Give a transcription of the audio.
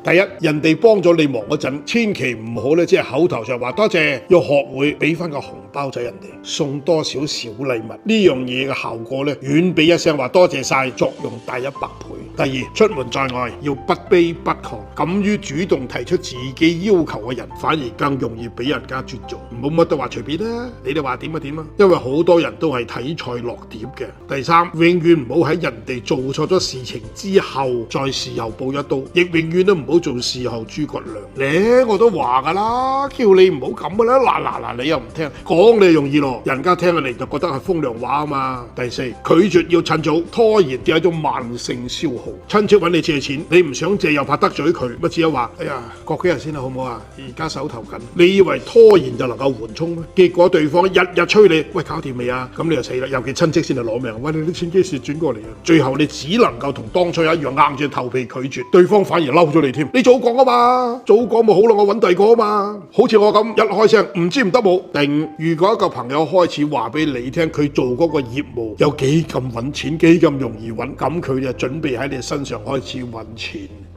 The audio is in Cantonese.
第一，人哋幫咗你忙嗰陣，千祈唔好咧，即係口頭上話多謝，要學會俾翻個紅包仔人哋，送多少小禮物，呢樣嘢嘅效果咧，遠比一聲話多謝晒作用大100倍。第二，出門在外要不卑不亢，敢於主動提出自己要求嘅人，反而更容易俾人家尊重。唔好乜都話隨便啦，你哋話點就點啊，因為好多人都係睇菜落碟嘅。第三，永遠唔好喺人哋做錯咗事情之後再事後補一刀，亦永遠都唔好做事後諸葛亮。我都話噶啦，叫你唔好咁噶啦，嗱，你又唔聽，講你容易咯，人家聽起嚟就覺得係風涼話啊嘛。第四，拒絕要趁早，拖延係一種慢性消耗。親戚揾你借錢，你唔想借又怕得罪佢，咪只有話哎呀過幾日先啦，好唔好啊？而家手頭緊，你以為拖延就能夠緩衝咩？結果對方日日催你，喂搞掂未啊？咁你就死啦，尤其親戚先係攞命，喂你啲錢幾時轉過嚟啊？最後你只能夠同當初一樣硬住頭皮拒絕，對方反而嬲咗你添。你早講啊嘛，早講咪好咯，我揾第二個啊嘛。好似我咁一開聲唔知唔得冇。第五，如果一個朋友開始話俾你聽佢做嗰個業務有幾咁揾錢，幾咁容易揾，咁佢就準備喺你身上開始揾錢。